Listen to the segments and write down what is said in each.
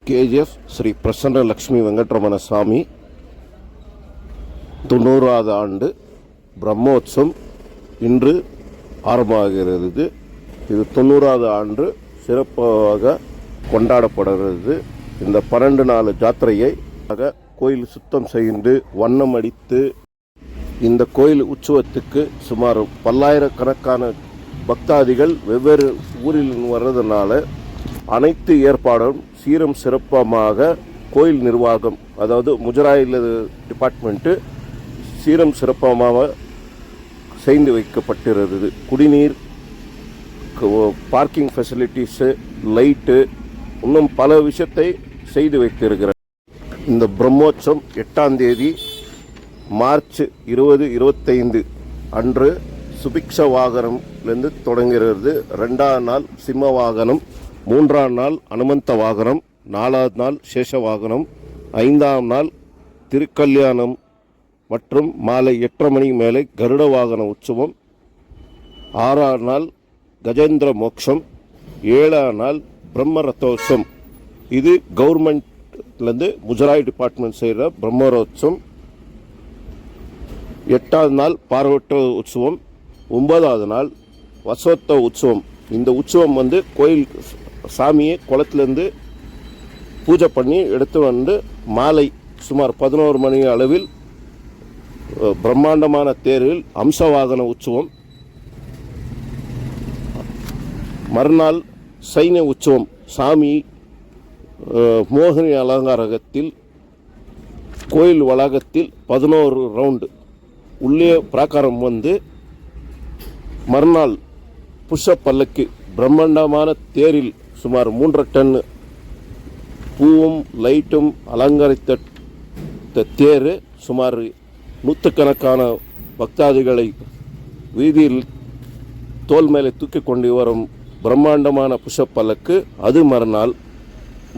KGF Sri Prasanna Lakshmi Venkataramana சுவாமி 90வது ஆண்டு பிரம்மோற்சவம் இன்று ஆரம்பமாகிறது. இது 90வது ஆண்டு சிறப்பாக கொண்டாடப்படுகிறது. இந்த 12 நாள் ஜாத்திரையை கோயில் சுத்தம் செய்து வண்ணம் அடித்து இந்த கோயில் உற்சவத்துக்கு சுமார் பல்லாயிரக்கணக்கான பக்தாதிகள் வெவ்வேறு ஊரில் வர்றதுனால அனைத்து ஏற்பாடும் சீரம் சிறப்பமாக கோயில் நிர்வாகம், அதாவது முஜராயில் டிபார்ட்மெண்ட்டு சீரம் சிறப்பமாக செய்து வைக்கப்பட்டிருந்தது. குடிநீர், பார்க்கிங் ஃபெசிலிட்டிஸு, லைட்டு, இன்னும் பல விஷயத்தை செய்து வைத்திருக்கிறார். இந்த பிரம்மோற்சவம் 8ஆம் தேதி மார்ச் 2025 அன்று சுபிக்ஷ வாகனம்லேருந்து தொடங்குகிறது. 2ஆம் நாள் சிம்ம வாகனம், 3ஆம் நாள் அனுமந்த வாகனம், 4ஆவது நாள் சேஷ வாகனம், 5ஆம் நாள் திருக்கல்யாணம் மற்றும் மாலை 8:30 மணி மேலே கருட வாகன உற்சவம், 6ஆம் நாள் கஜேந்திர மோட்சம், 7ஆம் நாள் பிரம்ம ரத்தோற்சவம். இது கவர்மெண்ட்லேருந்து முஜராய் டிபார்ட்மெண்ட் செய்கிற பிரம்மரோத்சவம். 8ஆவது நாள் பார்வட்ட உற்சவம், 9ஆவது நாள் வசோத்த உற்சவம். இந்த உற்சவம் கோயில் சாமியை குளத்திலேருந்து பூஜை பண்ணி எடுத்து வந்து மாலை சுமார் 11 மணி அளவில் பிரம்மாண்டமான தேரில் அம்சவாகன உற்சவம். மறுநாள் சைன உற்சவம். சாமி மோகினி அலங்காரத்தில் கோயில் வளாகத்தில் 11 ரவுண்டு உள்ளே பிராகாரம் மறுநாள் புஷ்ப பல்லக்கு பிரம்மாண்டமான தேரில் சுமார் 3 டன் பூவும் லைட்டும் அலங்கரித்த தேர் சுமார் 100கணக்கான பக்தாதிகளை வீதியில் தோல் மேலே தூக்கி கொண்டு வரும் பிரம்மாண்டமான புஷ்ப பல்லக்கு. அது மறுநாள்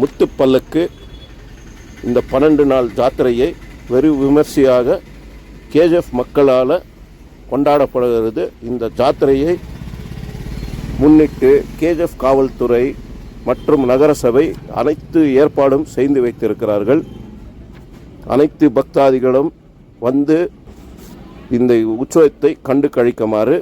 முத்து பல்லக்கு. இந்த 12 நாள் ஜாத்திரையை வெறு விமர்சையாக KGF மக்களால் கொண்டாடப்படுகிறது. இந்த ஜாத்திரையை முன்னிட்டு KGF காவல்துறை மற்றும் நகரசபை அனைத்து ஏற்பாடும் செய்து வைத்திருக்கிறார்கள். அனைத்து பக்தாதிகளும் இந்த உற்சவத்தை கண்டு கழிக்குமாறு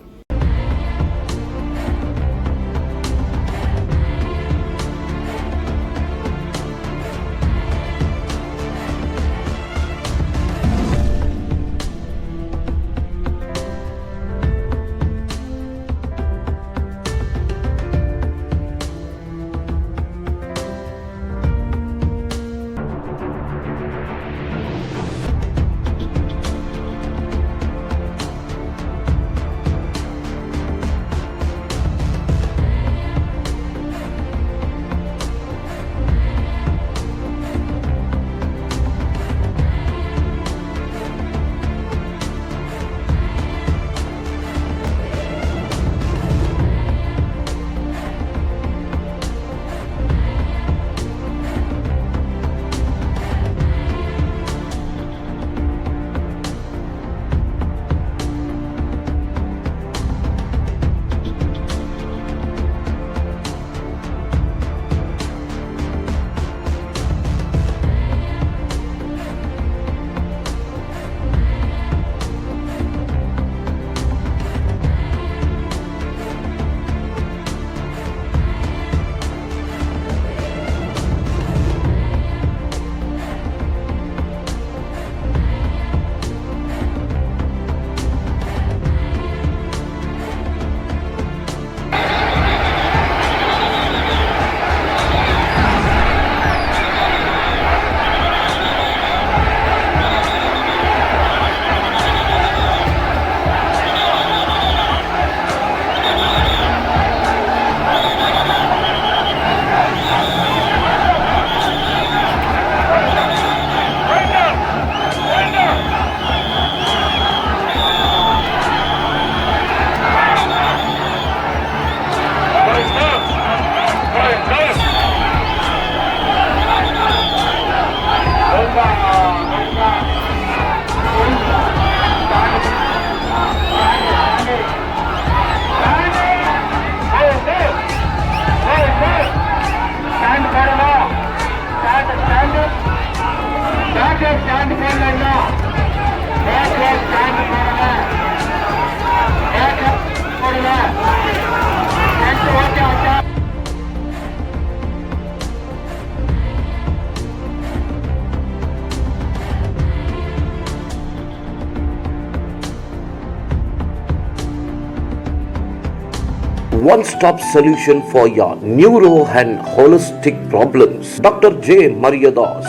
one-stop solution for your neuro and holistic problems. Dr. J. Mariadas,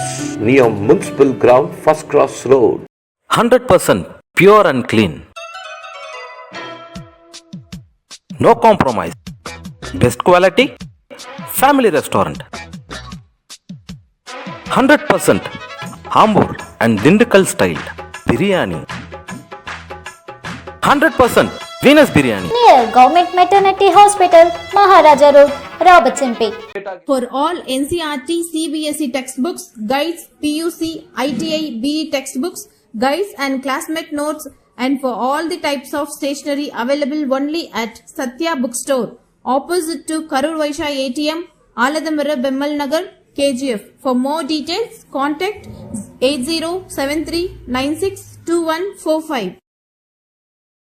near Municipal Ground, First Cross Road. 100% pure and clean. No compromise. Best quality. Family restaurant. 100% Ambur and Dindigul style biryani. 100% Venus biryani. Near Government Maternity Hospital, Maharaja Road, Robertson Peak. For all NCERT, CBSE textbooks, guides, PUC, ITI, BE textbooks, guides and classmate notes, and for all the types of stationery available only at Satya Bookstore, opposite to Karur Vaishya ATM, Aladamara Bemmal Nagar, KGF. For more details, contact 8073962145.